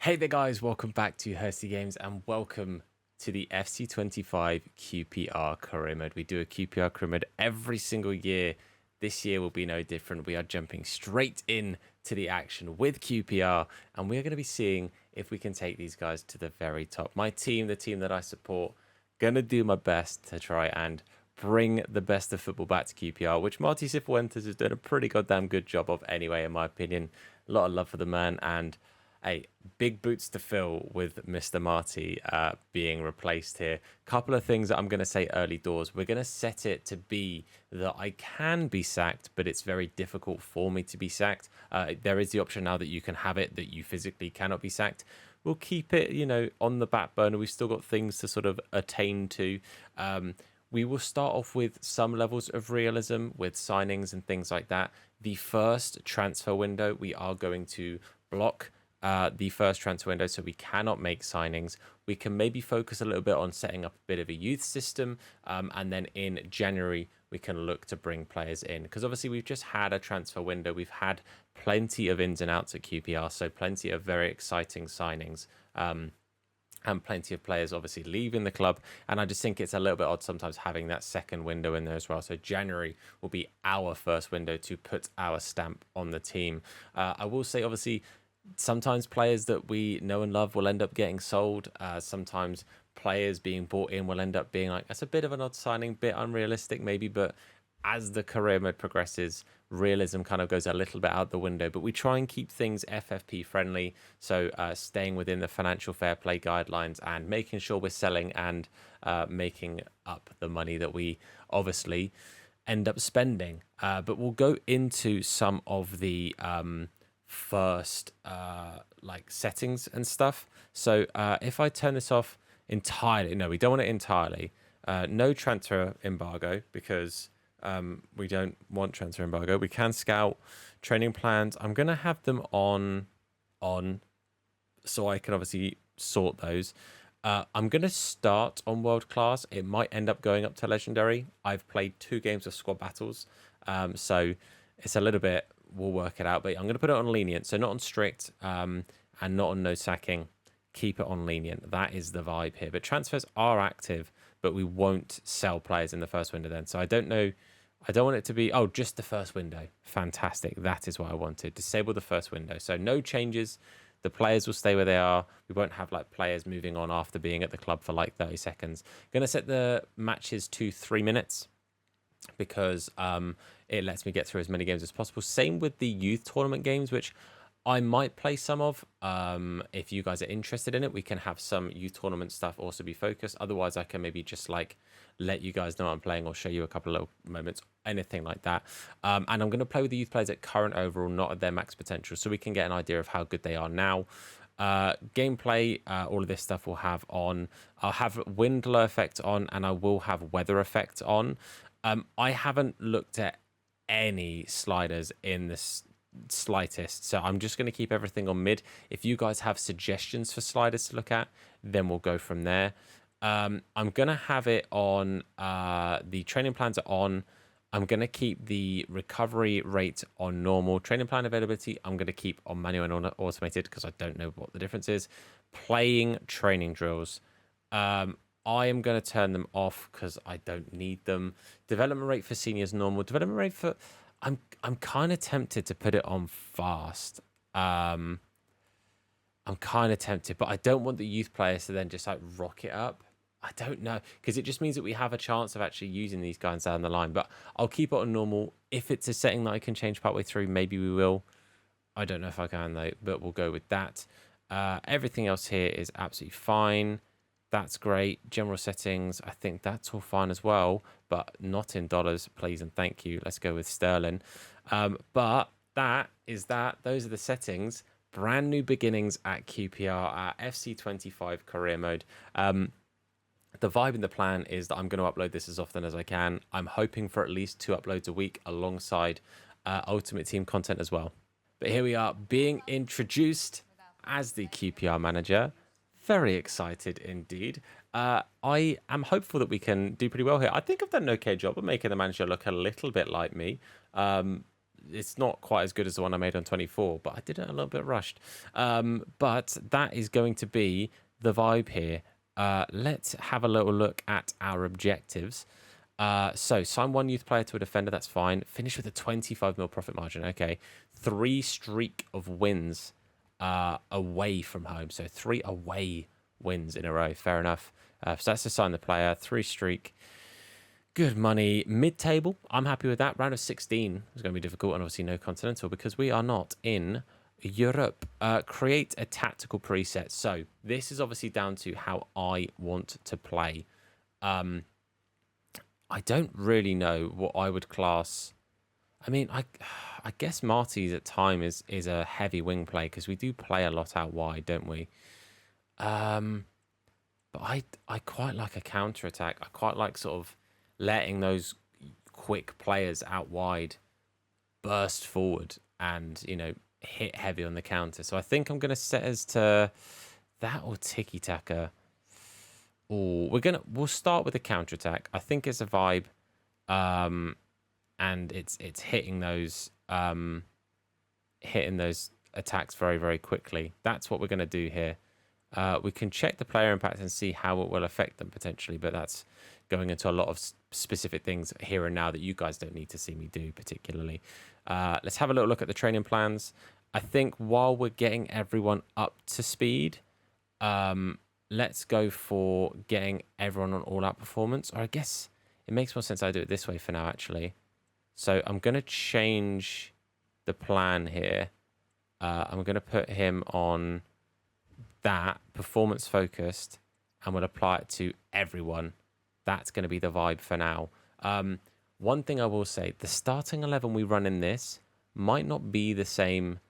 Hey there guys, welcome back to Hursty Games and welcome to the FC25 QPR Career Mode. We do a QPR Career Mode every single year. This year will be no different. We are jumping straight in to the action with QPR and we're going to be seeing if we can take these guys to the very top. My team, the team that I support, going to do my best to try and bring the best of football back to QPR, which Marty Cifuentes has done a pretty goddamn good job of anyway, in my opinion. A lot of love for the man and hey, big boots to fill with Mr. Marty being replaced here. Couple of things that I'm going to say early doors. We're going to set it to be that I can be sacked, but it's very difficult for me to be sacked. There is the option now that you can have it that you physically cannot be sacked. We'll keep it, on the back burner. We've still got things to sort of attain to. We will start off with some levels of realism with signings and things like that. The first transfer window, we are going to block the first transfer window, so we cannot make signings. We can maybe focus a little bit on setting up a bit of a youth system, and then in January we can look to bring players in, because obviously we've just had a transfer window. We've had plenty of ins and outs at QPR, so plenty of very exciting signings, and plenty of players obviously leaving the club, and I just think it's a little bit odd sometimes having that second window in there as well. So January will be our first window to put our stamp on the team. I will say, obviously, sometimes players that we know and love will end up getting sold. Sometimes players being bought in will end up being like, that's a bit of an odd signing, bit unrealistic maybe, but as the career mode progresses, realism kind of goes a little bit out the window. But we try and keep things FFP friendly, so staying within the financial fair play guidelines and making sure we're selling and making up the money that we obviously end up spending. But we'll go into some of the first like settings and stuff. So if I turn this off entirely, no, we don't want it entirely. No transfer embargo, because we don't want transfer embargo. We can scout training plans. I'm gonna have them on so I can obviously sort those. I'm gonna start on world class. It might end up going up to legendary. I've played 2 games of squad battles, so it's a little bit, we'll work it out, but I'm going to put it on lenient, so not on strict, and not on no sacking. Keep it on lenient. That is the vibe here. But transfers are active, but we won't sell players in the first window then. So I don't know. I don't want it to be, oh, just the first window. Fantastic. That is what I wanted. Disable the first window. So no changes. The players will stay where they are. We won't have like players moving on after being at the club for like 30 seconds. Going to set the matches to 3 minutes, because it lets me get through as many games as possible. Same with the youth tournament games, which I might play some of. If you guys are interested in it, we can have some youth tournament stuff also be focused. Otherwise, I can maybe just like let you guys know I'm playing or show you a couple of little moments, anything like that. And I'm going to play with the youth players at current overall, not at their max potential, so we can get an idea of how good they are now. Gameplay, all of this stuff will have on. I'll have wind low effect on, and I will have weather effect on. I haven't looked at any sliders in this slightest, so I'm just going to keep everything on mid. If you guys have suggestions for sliders to look at, then we'll go from there. I'm going to have it on, the training plans are on. I'm going to keep the recovery rate on normal. Training plan availability, I'm going to keep on manual and on automated, because I don't know what the difference is. Playing training drills, I am going to turn them off because I don't need them. Development rate for seniors normal. Development rate for, I'm kind of tempted to put it on fast. I'm kind of tempted, but I don't want the youth players to then just like rock it up. I don't know, because it just means that we have a chance of actually using these guys down the line. But I'll keep it on normal. If it's a setting that I can change partway through, maybe we will. I don't know if I can though, but we'll go with that. Everything else here is absolutely fine. That's great. General settings, I think that's all fine as well, but not in dollars, please and thank you. Let's go with sterling. But that is that. Those are the settings. Brand new beginnings at QPR, FC25 Career Mode. The vibe and the plan is that I'm going to upload this as often as I can. I'm hoping for at least 2 uploads a week alongside Ultimate Team content as well. But here we are, being introduced as the QPR manager. Very excited indeed. I am hopeful that we can do pretty well here. I think I've done an okay job of making the manager look a little bit like me. it's not quite as good as the one I made on 24, but I did it a little bit rushed. But that is going to be the vibe here. Let's have a little look at our objectives. So sign one youth player to a defender, that's fine. Finish with a 25 mil profit margin. Okay. 3 streak of wins away from home. So 3 away wins in a row. Fair enough. So that's to sign the player. 3 streak. Good money. Mid-table, I'm happy with that. Round of 16 is going to be difficult, and obviously no continental because we are not in Europe. Create a tactical preset. So this is obviously down to how I want to play. I don't really know what I would class. I mean, I guess Marty's at time is a heavy wing play because we do play a lot out wide, don't we? But I quite like a counter attack. I quite like sort of letting those quick players out wide burst forward and, you know, hit heavy on the counter. So I think I'm going to set as to that or tiki-taka. Oh, we'll start with a counter attack. I think it's a vibe, and it's hitting those attacks very, very quickly. That's what we're going to do here. We can check the player impact and see how it will affect them potentially, but that's going into a lot of specific things here and now that you guys don't need to see me do particularly. Let's have a little look at the training plans. I think while we're getting everyone up to speed, let's go for getting everyone on all-out performance. Or I guess it makes more sense I do it this way for now, actually. So I'm going to change the plan here. I'm going to put him on that, performance-focused, and we'll apply it to everyone. That's going to be the vibe for now. One thing I will say, the starting 11 we run in this might not be the same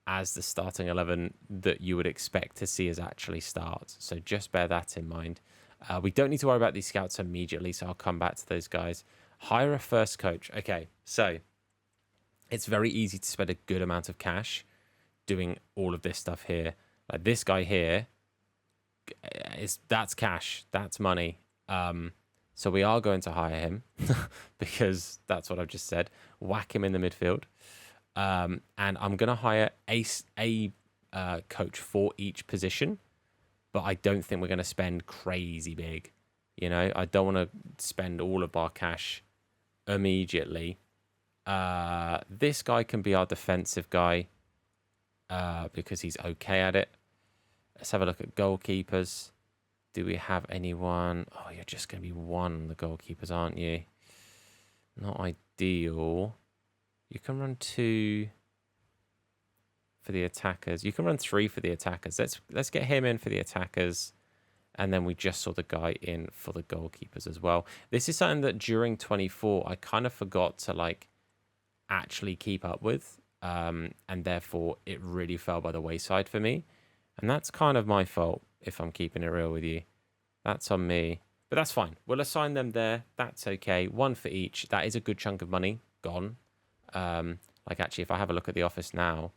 as the starting 11 that you would expect to see us actually start. So just bear that in mind. We don't need to worry about these scouts immediately, so I'll come back to those guys. Hire a first coach. Okay, so it's very easy to spend a good amount of cash doing all of this stuff here. Like this guy here, that's cash, that's money. So we are going to hire him because that's what I've just said. Whack him in the midfield. And I'm going to hire a coach for each position, but I don't think we're going to spend crazy big. You know, I don't want to spend all of our cash immediately. This guy can be our defensive guy because he's okay at it. Let's have a look at goalkeepers. Do we have anyone? Oh, you're just going to be one on the goalkeepers, aren't you? Not ideal. You can run 2 for the attackers. You can run 3 for the attackers. Let's get him in for the attackers. And then we just saw the guy in for the goalkeepers as well. This is something that during 24, I kind of forgot to like actually keep up with. And therefore, it really fell by the wayside for me. And that's kind of my fault, if I'm keeping it real with you. That's on me. But that's fine. We'll assign them there. That's okay. 1 for each. That is a good chunk of money gone. Like, actually, if I have a look at the office now,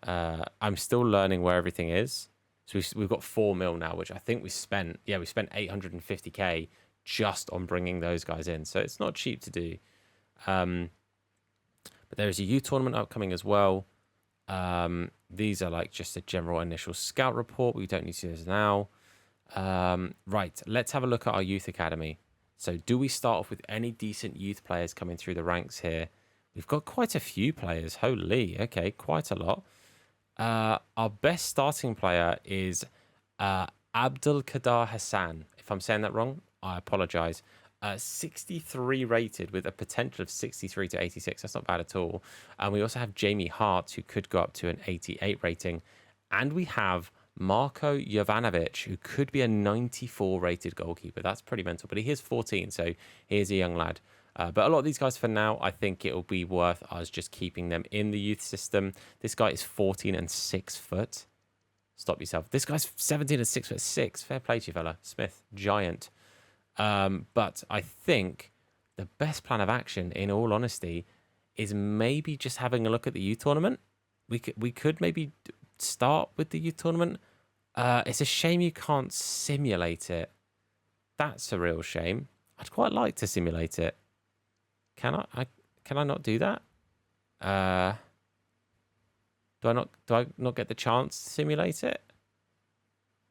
I'm still learning where everything is. So we've got 4 mil now, which I think we spent 850k just on bringing those guys in. So it's not cheap to do. But there is a youth tournament upcoming as well. These are like just a general initial scout report. We don't need to do this now. Right, let's have a look at our youth academy. So do we start off with any decent youth players coming through the ranks here? We've got quite a few players. Holy, okay, quite a lot. Our best starting player is Abdul Qadar Hassan. If I'm saying that wrong, I apologize. 63 rated with a potential of 63 to 86. That's not bad at all. And we also have Jamie Hart, who could go up to an 88 rating. And we have Marko Jovanovic, who could be a 94 rated goalkeeper. That's pretty mental, but he is 14, so he is a young lad. But a lot of these guys for now, I think it'll be worth us just keeping them in the youth system. This guy is 14 and 6 foot. Stop yourself. This guy's 17 and 6'6". Fair play to you, fella. Smith, giant. But I think the best plan of action, in all honesty, is maybe just having a look at the youth tournament. We could maybe start with the youth tournament. It's a shame you can't simulate it. That's a real shame. I'd quite like to simulate it. Can I not do that? Uh, do I not get the chance to simulate it?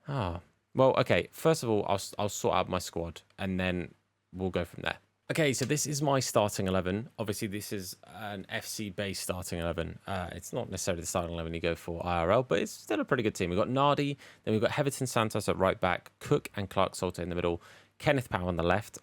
Ah, well, okay. First of all, I'll sort out my squad, and then we'll go from there. Okay, so this is my starting 11. Obviously, this is an FC-based starting 11. It's not necessarily the starting 11 you go for IRL, but it's still a pretty good team. We've got Nardi, then we've got Heverton Santos at right back, Cook and Clark Salter in the middle, Kenneth Powell on the left.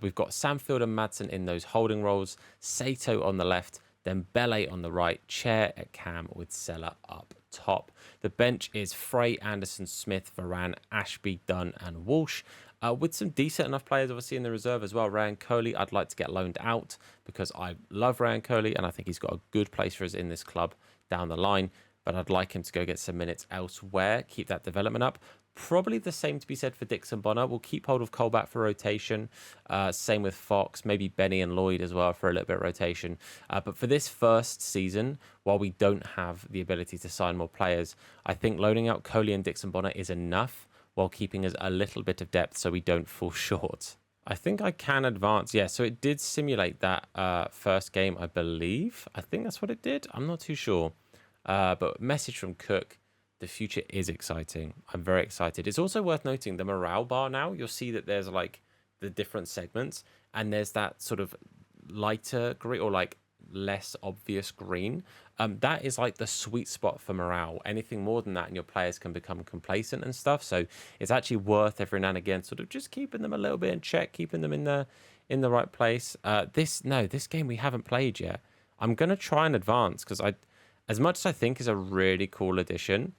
We've got Samfield and Madsen in those holding roles, Sato on the left, then Bele on the right, Chair at cam with Seller up top. The bench is Frey, Anderson, Smith, Varane, Ashby, Dunn and Walsh. With some decent enough players, obviously, in the reserve as well. Ryan Coley, I'd like to get loaned out because I love Ryan Coley and I think he's got a good place for us in this club down the line. But I'd like him to go get some minutes elsewhere, keep that development up. Probably the same to be said for Dixon Bonner. We'll keep hold of Colback for rotation. Same with Fox, maybe Benny and Lloyd as well for a little bit of rotation. But for this first season, while we don't have the ability to sign more players, I think loaning out Coley and Dixon Bonner is enough, while keeping us a little bit of depth so we don't fall short. I think I can advance. Yeah, so it did simulate that first game, I believe. I think that's what it did. I'm not too sure. But message from Cook. The future is exciting. I'm very excited. It's also worth noting the morale bar now. You'll see that there's like the different segments and there's that sort of lighter green or like less obvious green. That is like the sweet spot for morale. Anything more than that and your players can become complacent and stuff. So it's actually worth every now and again sort of just keeping them a little bit in check, keeping them in the right place. This game we haven't played yet. I'm gonna try and advance because as much as I think is a really cool addition,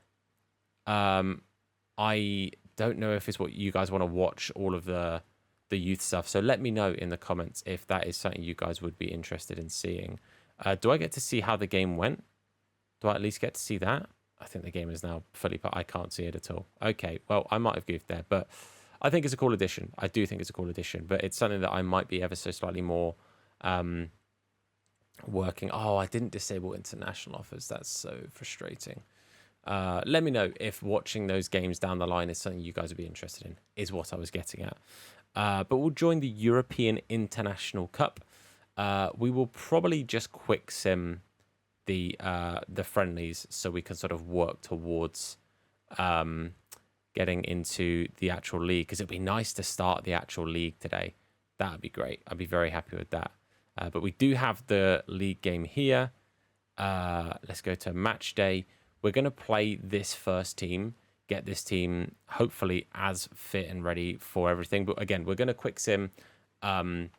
I don't know if it's what you guys want to watch all of the youth stuff. So let me know in the comments if that is something you guys would be interested in seeing. Do I get to see how the game went? Do I at least get to see that? I think the game is now fully put. I can't see it at all. Okay, well, I might have goofed there, but I think it's a cool addition. I do think it's a cool addition, but it's something that I might be ever so slightly more working. Oh, I didn't disable international offers. That's so frustrating. Let me know if watching those games down the line is something you guys would be interested in, is what I was getting at. But we'll join the European International Cup. We will probably just quick sim the friendlies so we can sort of work towards getting into the actual league, because it'd be nice to start the actual league today. That would be great. I'd be very happy with that. But we do have the league game here. Let's go to match day. We're going to play this first team, get this team hopefully as fit and ready for everything. But again, we're going to quick sim the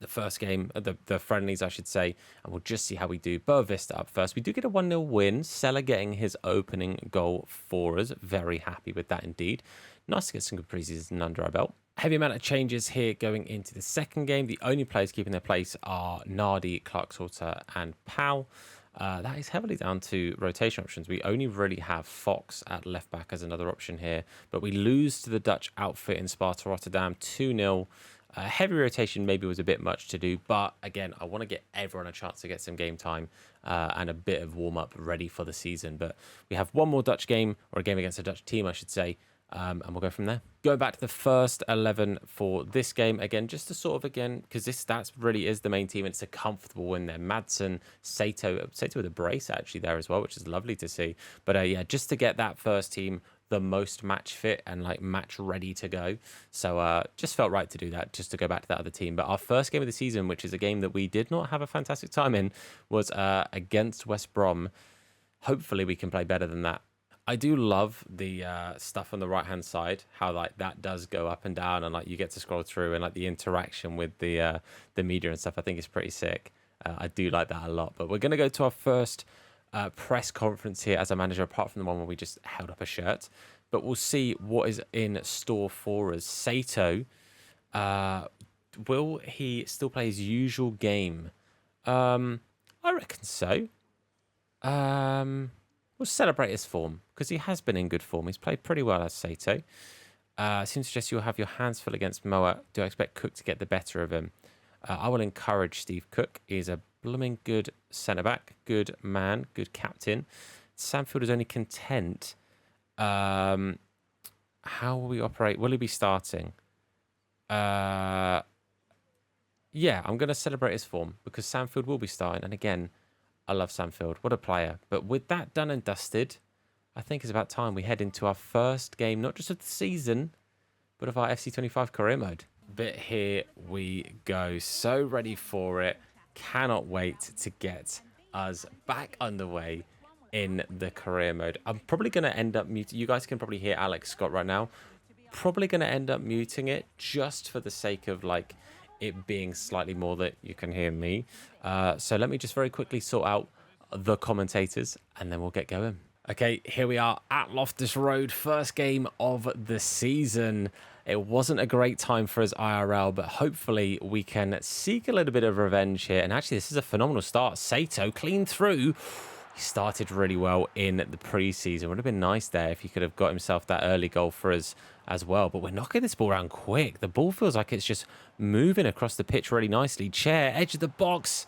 first game, the friendlies, I should say, and we'll just see how we do. Boa Vista up first. We do get a 1-0 win. Seller getting his opening goal for us. Very happy with that indeed. Nice to get some good preseason under our belt. Heavy amount of changes here going into the second game. The only players keeping their place are Nardi, Clark Salter, and Powell. That is heavily down to rotation options. We only really have Fox at left back as another option here, but we lose to the Dutch outfit in Sparta Rotterdam 2-0. Heavy rotation maybe was a bit much to do, but again, I want to get everyone a chance to get some game time and a bit of warm-up ready for the season. But we have one more Dutch game, or a game against a Dutch team, I should say, and we'll go from there. Going back to the first 11 for this game, again, just to sort of, because that really is the main team. It's a comfortable win there. Madsen, Sato with a brace actually there as well, which is lovely to see. But yeah, just to get that first team the most match fit and like match ready to go. So just felt right to do that, just to go back to that other team. But our first game of the season, which is a game that we did not have a fantastic time in, was against West Brom. Hopefully we can play better than that. I do love the stuff on the right hand side, how like that does go up and down, and like you get to scroll through, and like the interaction with the media and stuff. I think is pretty sick. I do like that a lot. But we're gonna go to our first press conference here as a manager, apart from the one where we just held up a shirt. But we'll see what is in store for us. Sato, will he still play his usual game? I reckon so. We'll celebrate his form, because he has been in good form. He's played pretty well as Sato. Seems to suggest you'll have your hands full against Moa. Do I expect Cook to get the better of him? I will encourage Steve Cook. He's a blooming good centre-back, good man, good captain. Samfield is only content. How will we operate? Will he be starting? Yeah, I'm going to celebrate his form, because Samfield will be starting. And again, I love Sam Field. What a player. But with that done and dusted, I think it's about time we head into our first game, not just of the season, but of our FC25 career mode. But here we go. So ready for it. Cannot wait to get us back underway in the career mode. I'm probably going to end up muting. You guys can probably hear Alex Scott right now. Probably going to end up muting it just for the sake of like it being slightly more that you can hear me. So let me just very quickly sort out the commentators and then we'll get going. Okay, here we are at Loftus Road, first game of the season. It wasn't a great time for us IRL, but hopefully we can seek a little bit of revenge here. And actually, this is a phenomenal start. Sato clean through. He started really well in the preseason. Would have been nice there if he could have got himself that early goal for us as well. But we're knocking this ball around quick. The ball feels like it's just moving across the pitch really nicely. Chair, edge of the box.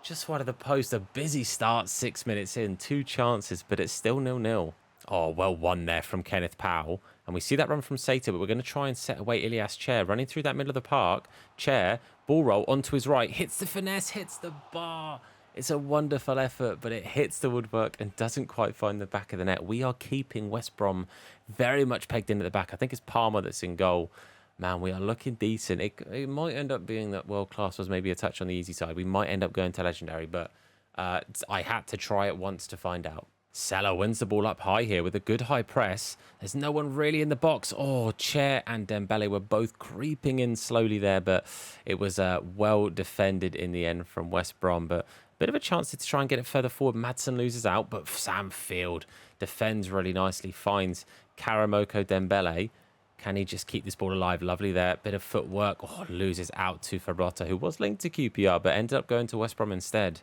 Just wide of the post, a busy start, 6 minutes in, 2 chances, but it's still 0-0. Oh, well won there from Kenneth Powell. And we see that run from Sato, but we're going to try and set away Ilias Chair, running through that middle of the park. Chair, ball roll onto his right, hits the finesse, hits the bar. It's a wonderful effort, but it hits the woodwork and doesn't quite find the back of the net. We are keeping West Brom very much pegged in at the back. I think it's Palmer that's in goal. Man, we are looking decent. It might end up being that world class was maybe a touch on the easy side. We might end up going to legendary, but I had to try it once to find out. Salah wins the ball up high here with a good high press. There's no one really in the box. Oh, Chair and Dembele were both creeping in slowly there, but it was well defended in the end from West Brom. But a bit of a chance to try and get it further forward. Madsen loses out, but Sam Field defends really nicely, finds Karamoko Dembele. Can he just keep this ball alive? Lovely there. Bit of footwork. Oh, loses out to Ferrotta, who was linked to QPR, but ended up going to West Brom instead.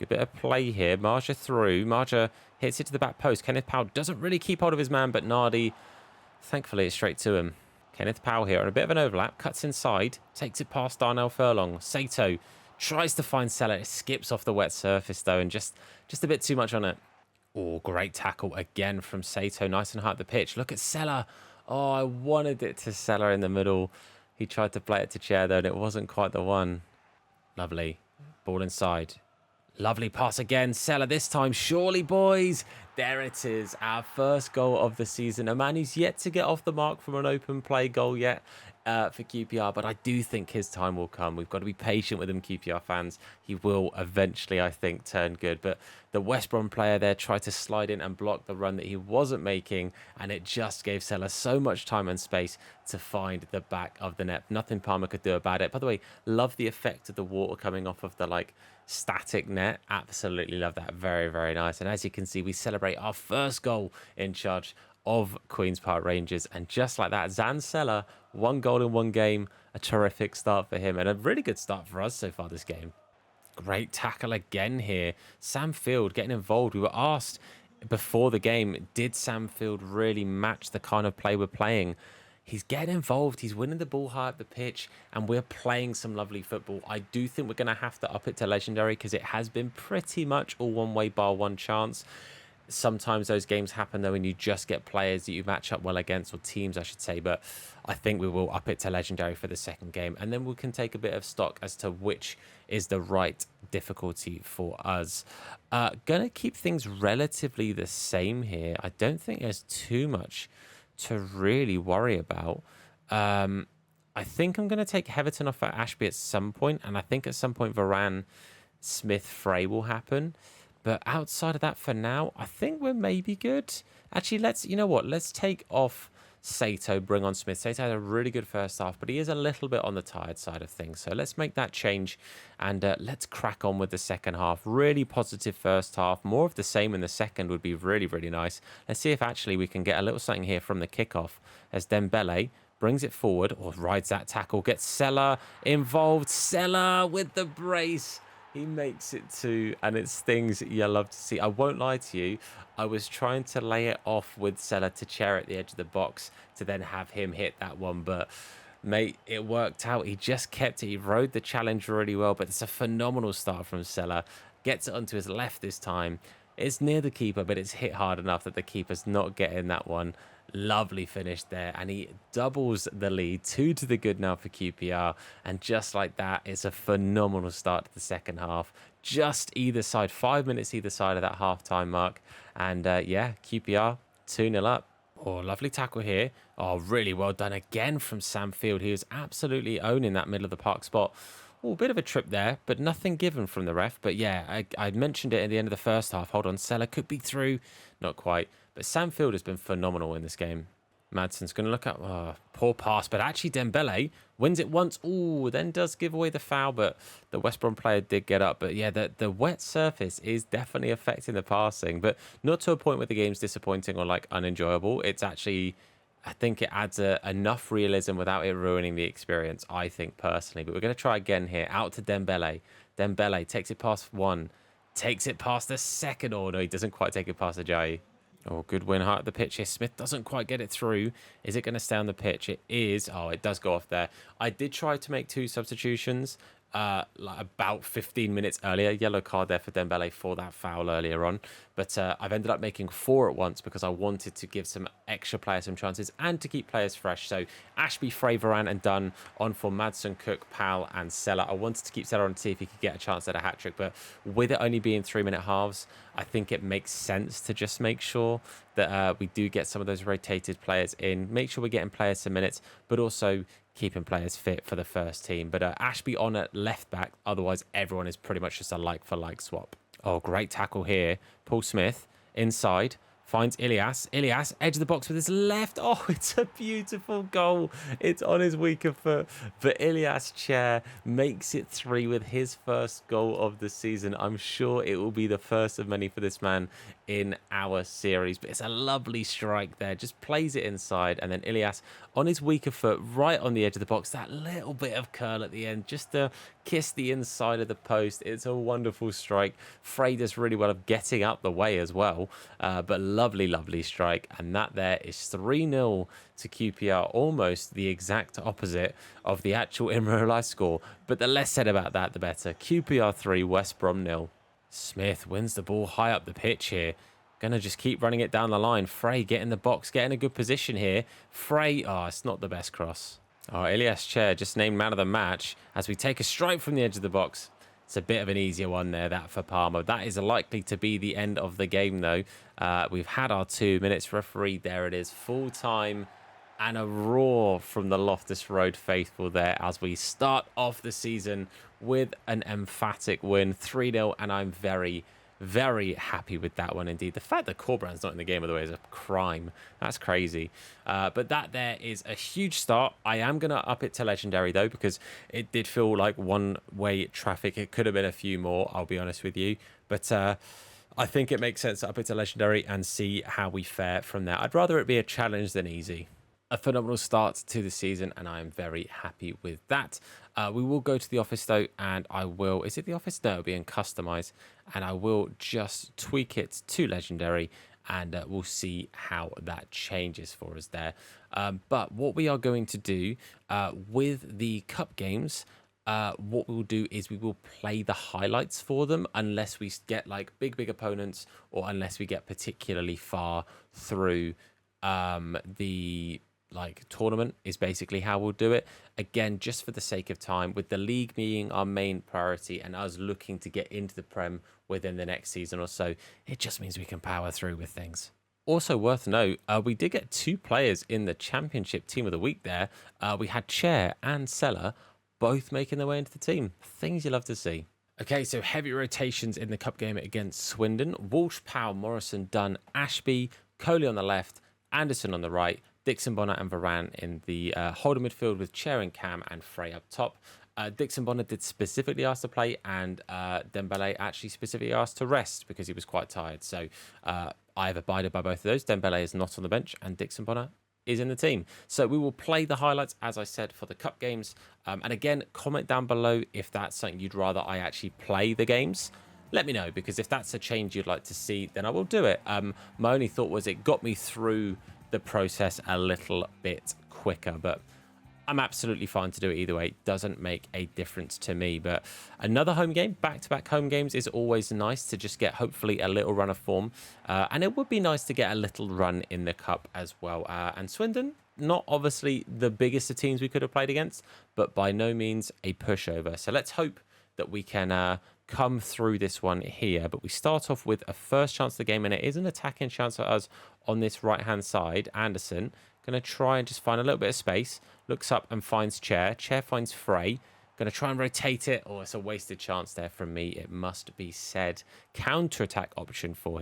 Good bit of play here. Marja through. Marja hits it to the back post. Kenneth Powell doesn't really keep hold of his man, but Nardi, thankfully, it's straight to him. Kenneth Powell here on a bit of an overlap. Cuts inside. Takes it past Darnell Furlong. Sato tries to find Salah. It skips off the wet surface, though, and just a bit too much on it. Oh, great tackle again from Sato. Nice and high up the pitch. Look at Salah. Oh, I wanted it to Salah in the middle. He tried to play it to Chair, though, and it wasn't quite the one. Lovely. Ball inside. Lovely pass again. Salah this time. Surely, boys. There it is. Our first goal of the season. A man who's yet to get off the mark from an open play goal yet for QPR. But I do think his time will come. We've got to be patient with him, QPR fans. He will eventually, I think, turn good. But the West Brom player there tried to slide in and block the run that he wasn't making. And it just gave Salah so much time and space to find the back of the net. Nothing Palmer could do about it. By the way, love the effect of the water coming off of the static net. Absolutely love that. Very, very nice. And as you can see, we celebrate our first goal in charge of Queen's Park Rangers. And just like that, Zan Salah, 1 goal in 1 game. A terrific start for him and a really good start for us so far this game. Great tackle again here. Sam Field getting involved. We were asked before the game, did Sam Field really match the kind of play we're playing? He's getting involved. He's winning the ball high up the pitch, and we're playing some lovely football. I do think we're going to have to up it to legendary because it has been pretty much all one way bar one chance. Sometimes those games happen, though, and you just get players that you match up well against, or teams, I should say. But I think we will up it to legendary for the second game, and then we can take a bit of stock as to which is the right difficulty for us. Going to keep things relatively the same here. I don't think there's too much to really worry about. I think I'm going to take Heverton off at Ashby at some point, and I think at some point Varane, Smith, Frey will happen. But outside of that, for now, I think we're maybe good. Actually, you know what? Let's take off Sato, bring on Smith. Sato had a really good first half, but he is a little bit on the tired side of things. So let's make that change and let's crack on with the second half. Really positive first half. More of the same in the second would be really, really nice. Let's see if actually we can get a little something here from the kickoff as Dembele brings it forward or rides that tackle, gets Salah involved. Salah with the brace. He makes it 2, and it's things you love to see. I won't lie to you. I was trying to lay it off with Salah to Chair at the edge of the box to then have him hit that one. But, mate, it worked out. He just kept it. He rode the challenge really well. But it's a phenomenal start from Salah. Gets it onto his left this time. It's near the keeper, but it's hit hard enough that the keeper's not getting that one. Lovely finish there, and he doubles the lead. 2 to the good now for QPR, and just like that, it's a phenomenal start to the second half. just either side, 5 minutes either side of that half-time mark. And yeah, QPR 2-0 up. Oh, lovely tackle here. Oh, really well done again from Sam Field. He was absolutely owning that middle of the park spot. Oh, a bit of a trip there, but nothing given from the ref. But yeah, I mentioned it at the end of the first half. Hold on, Seller could be through. Not quite. But Sam Field has been phenomenal in this game. Madson's going to look at... Oh, poor pass, but actually Dembele wins it once. Ooh, then does give away the foul, but the West Brom player did get up. But yeah, the wet surface is definitely affecting the passing, but not to a point where the game's disappointing or like unenjoyable. It's actually... I think it adds enough realism without it ruining the experience, I think, personally. But we're going to try again here. Out to Dembele. Dembele takes it past one. Takes it past the second. Oh, no, he doesn't quite take it past Ajayi. Oh, good win height at the pitch here. Smith doesn't quite get it through. Is it going to stay on the pitch? It is. Oh, it does go off there. I did try to make 2 substitutions like about 15 minutes earlier. Yellow card there for Dembele for that foul earlier on. But I've ended up making 4 at once because I wanted to give some extra players some chances and to keep players fresh. So Ashby, Frey, Varane and Dunn on for Madsen, Cook, Powell and Seller. I wanted to keep Seller on to see if he could get a chance at a hat-trick. But with it only being 3-minute halves, I think it makes sense to just make sure that we do get some of those rotated players in. Make sure we're getting players some minutes, but also keeping players fit for the first team. But Ashby on at left back. Otherwise, everyone is pretty much just a like-for-like swap. Oh, great tackle here. Paul Smith inside. Finds Ilias. Ilias, edge of the box with his left. Oh, it's a beautiful goal. It's on his weaker foot. But Ilias Chair makes it 3 with his first goal of the season. I'm sure it will be the first of many for this man in our series. But it's a lovely strike there. Just plays it inside. And then Ilias on his weaker foot, right on the edge of the box. That little bit of curl at the end, just to kiss the inside of the post. It's a wonderful strike. Frey does really well of getting up the way as well. But lovely strike. And that there is 3-0 to QPR. Almost the exact opposite of the actual in real life score. But the less said about that, the better. QPR 3, West Brom 0. Smith wins the ball high up the pitch here. Gonna just keep running it down the line. Frey getting the box, getting a good position here. Frey, oh, it's not the best cross. Oh, Ilias Chair just named man of the match as we take a strike from the edge of the box. It's a bit of an easier one there, that for Palmer. That is likely to be the end of the game, though. We've had our 2 minutes. Referee, there it is. Full time and a roar from the Loftus Road faithful there as we start off the season with an emphatic win. 3-0, and I'm very happy with that one indeed. The fact that Corbrand's not in the game, by the way, is a crime. That's crazy. But that there is a huge start. I am going to up it to legendary, though, because it did feel like one-way traffic. It could have been a few more, I'll be honest with you. But I think it makes sense to up it to legendary and see how we fare from there. I'd rather it be a challenge than easy. A phenomenal start to the season, and I am very happy with that. We will go to the office, though, and I will... Is it the office? No, it'll be in customize, and I will just tweak it to legendary, and we'll see how that changes for us there. But what we are going to do with the cup games... what we'll do is we will play the highlights for them unless we get like big opponents or unless we get particularly far through the tournament is basically how we'll do it. Again, just for the sake of time, with the league being our main priority and us looking to get into the Prem within the next season or so, it just means we can power through with things. Also worth note, we did get 2 players in the Championship Team of the Week there. We had Chair and Seller both making their way into the team. Things you love to see. Okay, so heavy rotations in the cup game against Swindon. Walsh, Powell, Morrison, Dunn, Ashby, Coley on the left, Anderson on the right, Dixon, Bonner and Varane in the holding midfield with Chair and Cam and Frey up top. Dixon Bonner did specifically ask to play, and Dembele actually specifically asked to rest because he was quite tired. So I have abided by both of those. Dembele is not on the bench, and Dixon Bonner is in the team. So we will play the highlights, as I said, for the cup games. And again, comment down below if that's something you'd rather I actually play the games. Let me know, because if that's a change you'd like to see, then I will do it. My only thought was it got me through the process a little bit quicker, but I'm absolutely fine to do it either way. It doesn't make a difference to me. But another home game, back-to-back home games, is always nice to just get hopefully a little run of form. And it would be nice to get a little run in the cup as well. And Swindon, not obviously the biggest of teams we could have played against, but by no means a pushover. So let's hope that we can come through this one here. But we start off with a first chance of the game, and it is an attacking chance for us on this right-hand side. Anderson going to try and just find a little bit of space. Looks up and finds Chair. Chair finds Frey. Going to try and rotate it. Oh, it's a wasted chance there from me, it must be said. Counter-attack option for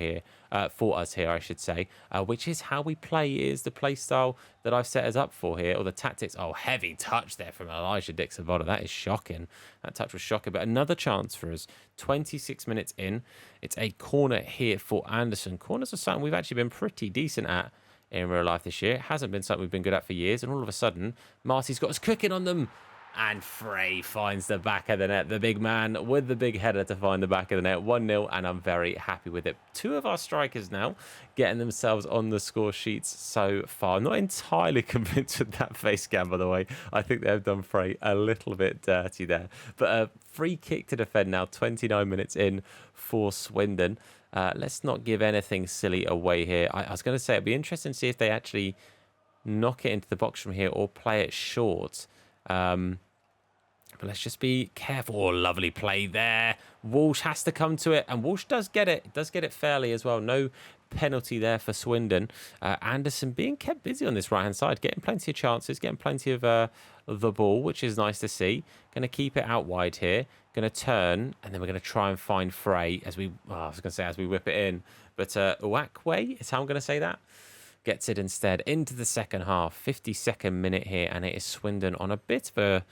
us here, I should say, which is how we play. It is the play style that I've set us up for here, or the tactics. Oh, heavy touch there from Elijah Dixon-Bonner. That is shocking. That touch was shocking. But another chance for us. 26 minutes in. It's a corner here for Anderson. Corners are something we've actually been pretty decent at in real life this year. It hasn't been something we've been good at for years. And all of a sudden, Marty's got us cooking on them. And Frey finds the back of the net. The big man with the big header to find the back of the net. 1-0, and I'm very happy with it. Two of our strikers now getting themselves on the score sheets so far. I'm not entirely convinced with that face scan, by the way. I think they've done Frey a little bit dirty there. But a free kick to defend now, 29 minutes in for Swindon. Let's not give anything silly away here. I was going to say it'd be interesting to see if they actually knock it into the box from here or play it short. But let's just be careful. Oh, lovely play there. Walsh has to come to it, and Walsh does get it. Does get it fairly as well. No penalty there for Swindon. Anderson being kept busy on this right-hand side, getting plenty of chances, getting plenty of the ball, which is nice to see. Going to keep it out wide here. Going to turn, and then we're going to try and find Frey as we, I was going to say as we whip it in. But Uwakwe is how I'm going to say that. Gets it instead into the second half. 52nd minute here, and it is Swindon on a bit of a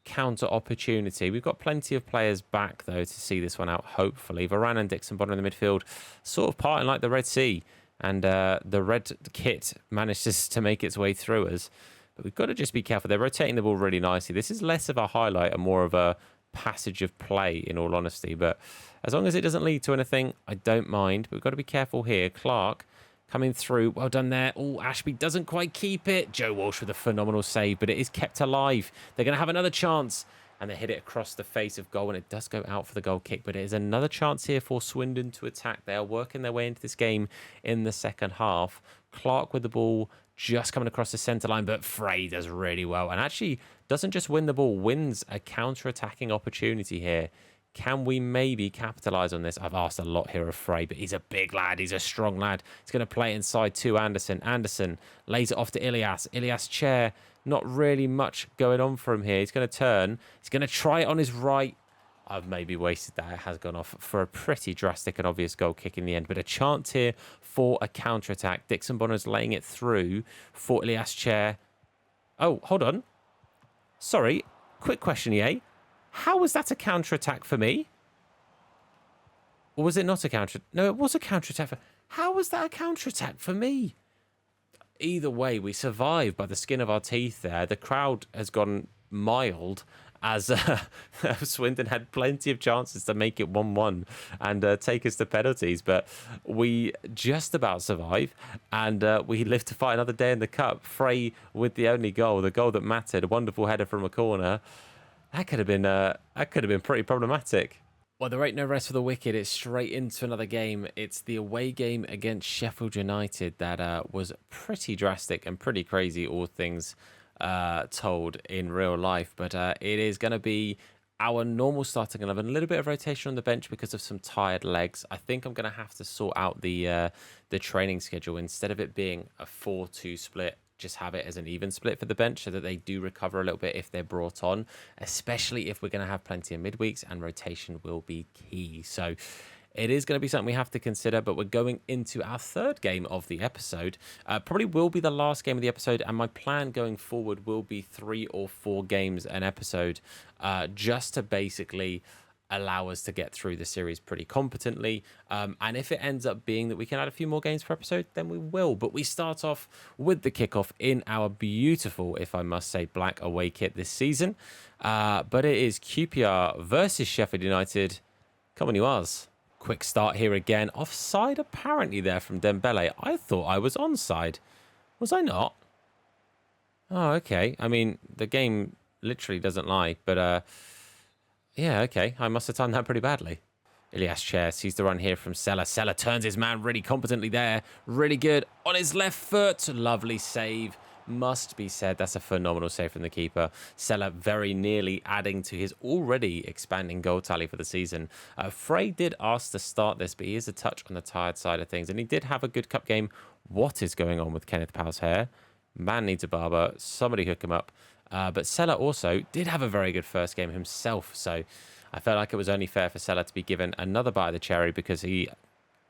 counter opportunity. We've got plenty of players back, though, to see this one out, hopefully. Varane and Dixon-Bonner in the midfield, sort of parting like the Red Sea. And the red kit manages to make its way through us. But we've got to just be careful. They're rotating the ball really nicely. This is less of a highlight and more of a passage of play, in all honesty. But as long as it doesn't lead to anything, I don't mind. But we've got to be careful here. Clark coming through. Well done there. Oh, Ashby doesn't quite keep it. Joe Walsh with a phenomenal save, but it is kept alive. They're going to have another chance, and they hit it across the face of goal, and it does go out for the goal kick, but it is another chance here for Swindon to attack. They are working their way into this game in the second half. Clark with the ball just coming across the centre line, but Frey does really well, and actually doesn't just win the ball, wins a counter-attacking opportunity here. Can we maybe capitalise on this? I've asked a lot here of Frey, but he's a big lad. He's a strong lad. He's going to play inside to Anderson. Anderson lays it off to Ilias. Ilias Chair, not really much going on for him here. He's going to turn. He's going to try it on his right. I've maybe wasted that. It has gone off for a pretty drastic and obvious goal kick in the end. But a chance here for a counter-attack. Dixon-Bonner's laying it through for Ilias Chair. Oh, hold on. Sorry. Quick question, EA. How was that a counter-attack for me? Or was it not a counter? No, it was a counter-attack. How was that a counter-attack for me? Either way, we survived by the skin of our teeth there. The crowd has gone mild as Swindon had plenty of chances to make it 1-1 and take us to penalties. But we just about survive, and we live to fight another day in the Cup. Frey with the only goal, the goal that mattered, a wonderful header from a corner. That could have been pretty problematic. Well, there ain't no rest for the wicked. It's straight into another game. It's the away game against Sheffield United that was pretty drastic and pretty crazy, all things told in real life. But it is going to be our normal starting 11. A little bit of rotation on the bench because of some tired legs. I think I'm going to have to sort out the training schedule. Instead of it being a 4-2 split, just have it as an even split for the bench so that they do recover a little bit if they're brought on, especially if we're going to have plenty of midweeks, and rotation will be key. So it is going to be something we have to consider, but we're going into our third game of the episode. Probably will be the last game of the episode, and my plan going forward will be 3 or 4 games an episode, just to basically allow us to get through the series pretty competently. And if it ends up being that we can add a few more games per episode, then we will. But we start off with the kickoff in our beautiful, if I must say, black away kit this season. But it is QPR versus Sheffield United. Come on, you Ars. Quick start here again. Offside apparently there from Dembele. I thought I was onside. Was I not? Oh, okay. I mean, the game literally doesn't lie, but yeah, okay. I must have done that pretty badly. Ilias Chair sees the run here from Sella. Sella turns his man really competently there. Really good on his left foot. Lovely save. must be said. That's a phenomenal save from the keeper. Sella very nearly adding to his already expanding goal tally for the season. Frey did ask to start this, but he is a touch on the tired side of things, and he did have a good cup game. What is going on with Kenneth Powell's hair? Man needs a barber. Somebody hook him up. But Sella also did have a very good first game himself, so I felt like it was only fair for Sella to be given another bite of the cherry because he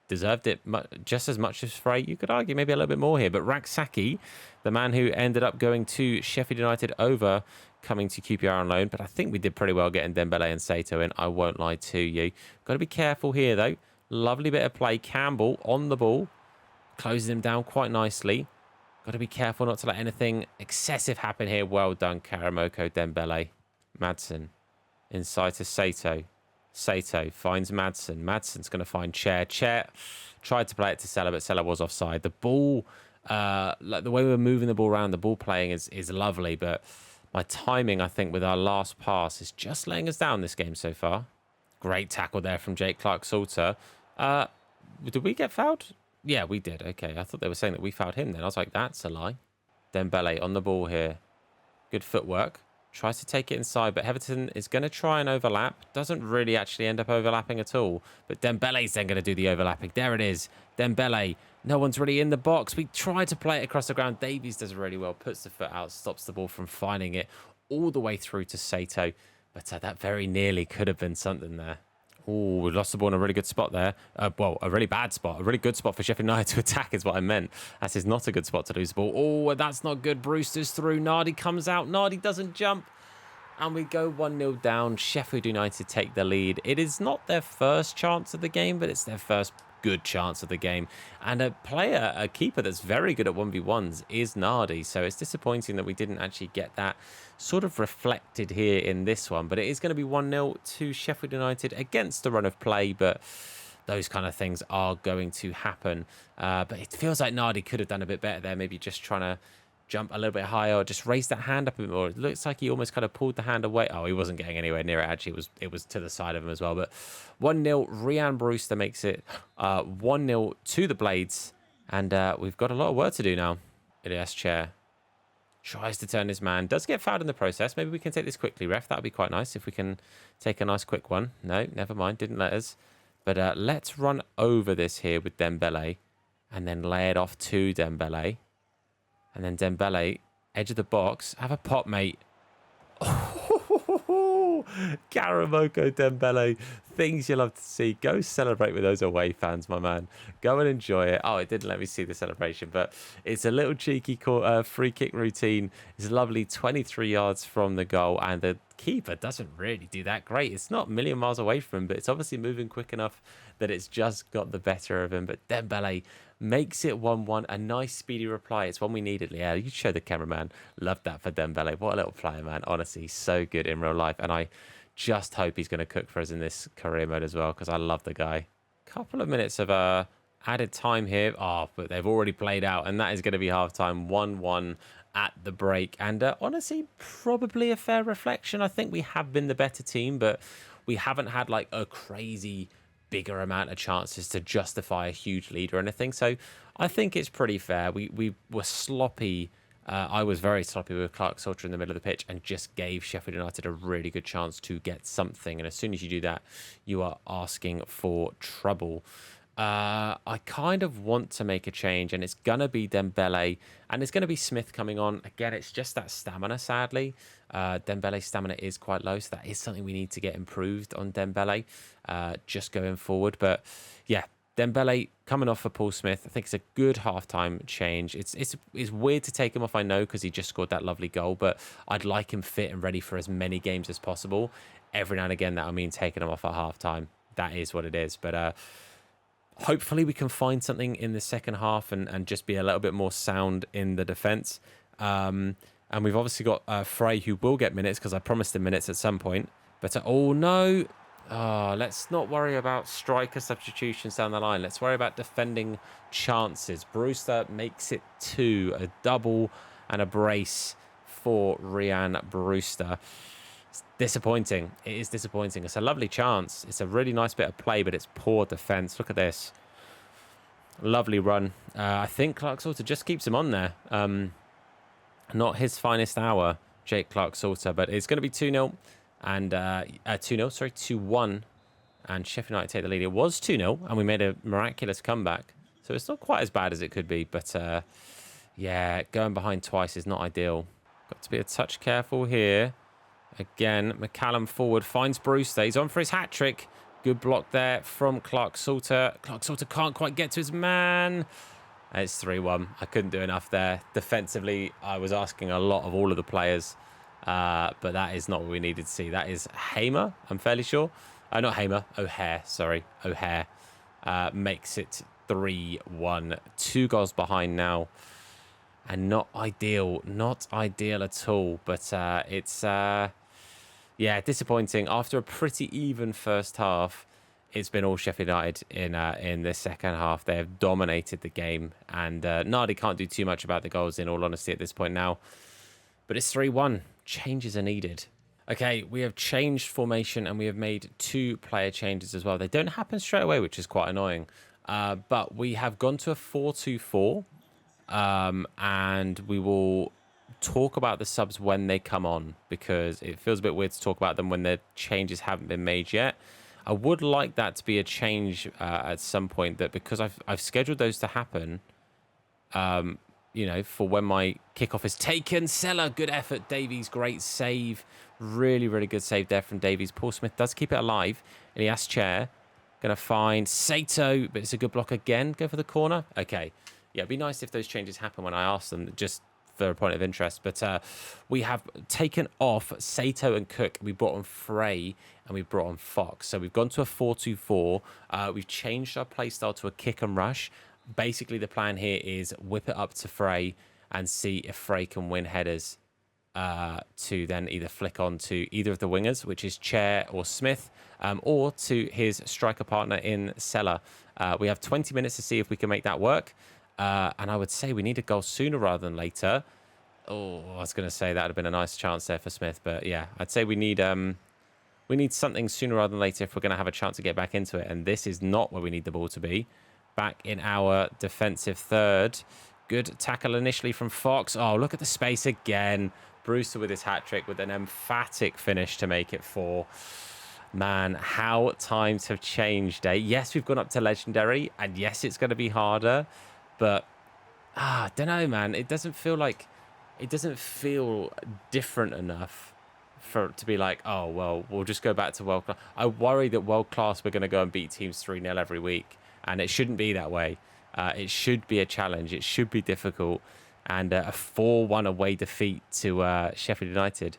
deserved it just as much as Frey. You could argue maybe a little bit more here, but Raksaki, the man who ended up going to Sheffield United over coming to QPR on loan, but I think we did pretty well getting Dembele and Sato in, I won't lie to you. Got to be careful here though. Lovely bit of play. Campbell on the ball, closing him down quite nicely. Got to be careful not to let anything excessive happen here. Well done, Karamoko Dembele. Madsen inside to Sato. Sato finds Madsen. Madsen's going to find Chair. Chair tried to play it to Sella, but Sella was offside. The ball, like the way we're moving the ball around, the ball playing is lovely, but my timing, I think, with our last pass is just letting us down this game so far. Great tackle there from Jake Clark-Salter. Did we get fouled? Yeah, we did. Okay, I thought they were saying that we fouled him then. I was like, that's a lie. Dembele on the ball here. Good footwork. Tries to take it inside, but Heverton is going to try and overlap. Doesn't really actually end up overlapping at all. But Dembele's then going to do the overlapping. There it is. Dembele. No one's really in the box. We tried to play it across the ground. Davies does really well. Puts the foot out. Stops the ball from finding it all the way through to Sato. But that very nearly could have been something there. Oh, we lost the ball in a really good spot there. Well, a really bad spot. A really good spot for Sheffield United to attack is what I meant. That is not a good spot to lose the ball. Oh, that's not good. Brewster's through. Nardi comes out. Nardi doesn't jump. And we go 1-0 down. Sheffield United take the lead. It is not their first chance of the game, but it's their first good chance of the game. And a keeper that's very good at 1v1s is Nardi. So it's disappointing that we didn't actually get that sort of reflected here in this one. But it is going to be 1-0 to Sheffield United against the run of play. But those kind of things are going to happen. But it feels like Nardi could have done a bit better there. Maybe just trying to jump a little bit higher or just raise that hand up a bit more. It looks like he almost kind of pulled the hand away. Oh, he wasn't getting anywhere near it. Actually, it was to the side of him as well. But 1-0, Ryan Brewster makes it 1-0 to the Blades. And we've got a lot of work to do now. Ilias Chair tries to turn his man. Does get fouled in the process. Maybe we can take this quickly, ref. That would be quite nice if we can take a nice quick one. No, never mind. Didn't let us. But let's run over this here with Dembele. And then lay it off to Dembele. And then Dembele, edge of the box. Have a pop, mate. Karamoko Dembele. Things you love to see. Go celebrate with those away fans, my man. Go and enjoy it. Oh, it didn't let me see the celebration, but it's a little cheeky free kick routine. It's lovely, 23 yards from the goal, and the keeper doesn't really do that great. It's not a million miles away from him, but it's obviously moving quick enough that it's just got the better of him. But Dembele makes it 1-1. A nice speedy reply. It's one we needed. Yeah, you show the cameraman. Love that for Dembele. What a little player, man. Honestly, so good in real life. And I just hope he's going to cook for us in this career mode as well, because I love the guy. Couple of minutes of added time here. Oh, but they've already played out, and that is going to be half-time. 1-1 at the break. And honestly, probably a fair reflection. I think we have been the better team, but we haven't had like a crazy bigger amount of chances to justify a huge lead or anything. So I think it's pretty fair. We were sloppy. I was very sloppy with Clark-Salter in the middle of the pitch and just gave Sheffield United a really good chance to get something. And as soon as you do that, you are asking for trouble. I kind of want to make a change, and it's going to be Dembele, and it's going to be Smith coming on. Again, it's just that stamina, sadly. Dembele's stamina is quite low, so that is something we need to get improved on Dembele just going forward. But yeah, Dembele coming off for Paul Smith. I think it's a good halftime change. It's weird to take him off, I know, because he just scored that lovely goal, but I'd like him fit and ready for as many games as possible. Every now and again, that'll mean taking him off at halftime. That is what it is. But hopefully we can find something in the second half and just be a little bit more sound in the defence. And we've obviously got Frey, who will get minutes because I promised him minutes at some point. But oh no, let's not worry about striker substitutions down the line. Let's worry about defending chances. Brewster makes it 2, a double and a brace for Ryan Brewster. It's disappointing. It is disappointing. It's a lovely chance. It's a really nice bit of play, but it's poor defence. Look at this. Lovely run. I think Clark-Salter just keeps him on there. Not his finest hour, Jake Clark-Salter, but it's going to be 2-0 and 2-0, sorry, 2-1. And Sheffield United take the lead. It was 2-0, and we made a miraculous comeback. So it's not quite as bad as it could be, but yeah, going behind twice is not ideal. Got to be a touch careful here. Again, McCallum forward, finds Brewster. He's on for his hat-trick. Good block there from Clark-Salter. Clark-Salter can't quite get to his man. It's 3-1. I couldn't do enough there. Defensively, I was asking a lot of all of the players, but that is not what we needed to see. That is Hamer, I'm fairly sure. Not Hamer, O'Hare, sorry. O'Hare makes it 3-1. 2 goals behind now. And not ideal at all. But it's, yeah, disappointing. After a pretty even first half, it's been all Sheffield United in the second half. They have dominated the game. And Nardi can't do too much about the goals, in all honesty, at this point now. But it's 3-1. Changes are needed. Okay, we have changed formation and we have made 2 player changes as well. They don't happen straight away, which is quite annoying. But we have gone to a 4-2-4. And we will talk about the subs when they come on, because it feels a bit weird to talk about them when the changes haven't been made yet. I would like that to be a change at some point, that because I've scheduled those to happen, you know, for when my kickoff is taken. Seller, good effort. Davies, great save. Really, really good save there from Davies. Paul Smith does keep it alive. Elias Chair going to find Sato, but it's a good block again. Go for the corner. Okay. Yeah, it'd be nice if those changes happen when I ask them, just for a point of interest. But we have taken off Sato and Cook. We brought on Frey and we brought on Fox. So we've gone to a 4-2-4. We've changed our playstyle to a kick and rush. Basically, the plan here is whip it up to Frey and see if Frey can win headers to then either flick on to either of the wingers, which is Chair or Smith, or to his striker partner in Seller. We have 20 minutes to see if we can make that work. And I would say we need a goal sooner rather than later. Oh, I was going to say that would have been a nice chance there for Smith. But yeah, I'd say we need something sooner rather than later if we're going to have a chance to get back into it. And this is not where we need the ball to be. Back in our defensive third. Good tackle initially from Fox. Oh, look at the space again. Brewster with his hat-trick with an emphatic finish to make it 4. Man, how times have changed, eh? Yes, we've gone up to Legendary. And yes, it's going to be harder. But I don't know, man. It doesn't feel different enough for it to be like, oh, well, we'll just go back to world class. I worry that world class, we're going to go and beat teams 3-0 every week. And it shouldn't be that way. It should be a challenge. It should be difficult. And a 4-1 away defeat to Sheffield United.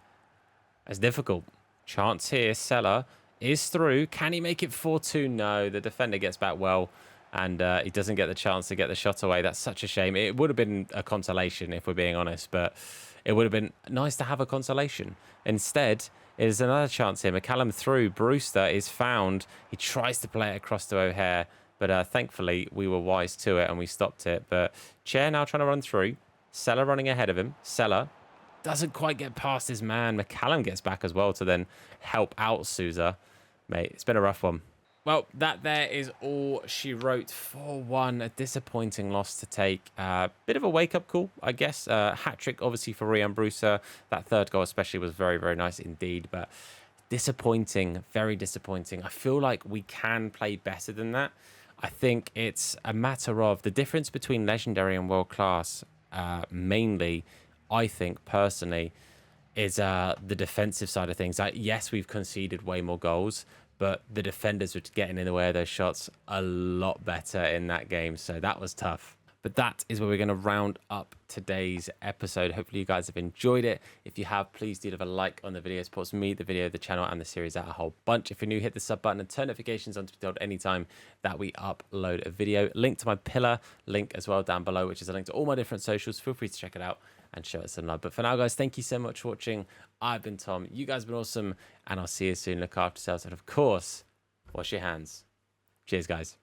That's difficult. Chance here. Seller is through. Can he make it 4-2? No, the defender gets back well. And he doesn't get the chance to get the shot away. That's such a shame. It would have been a consolation, if we're being honest. But it would have been nice to have a consolation. Instead, there's another chance here. McCallum through. Brewster is found. He tries to play it across to O'Hare. But thankfully, we were wise to it and we stopped it. But Chair now trying to run through. Seller running ahead of him. Seller doesn't quite get past his man. McCallum gets back as well to then help out Souza. Mate, it's been a rough one. Well, that there is all she wrote. 4-1, a disappointing loss to take. Bit of a wake-up call, I guess. Hat-trick, obviously, for Ryan Brewster. That third goal especially was very, very nice indeed. But disappointing, very disappointing. I feel like we can play better than that. I think it's a matter of the difference between Legendary and World Class, mainly, I think, personally, is the defensive side of things. Yes, we've conceded way more goals, but the defenders were getting in the way of those shots a lot better in that game. So that was tough. But that is where we're going to round up today's episode. Hopefully you guys have enjoyed it. If you have, please do leave a like on the video. It supports me, the video, the channel, and the series out a whole bunch. If you're new, hit the sub button and turn notifications on to be told anytime that we upload a video. Link to my pillar link as well down below, which is a link to all my different socials. Feel free to check it out and show us some love. But for now, guys, thank you so much for watching. I've been Tom. You guys have been awesome, and I'll see you soon. Look after yourselves, and of course, wash your hands. Cheers, guys.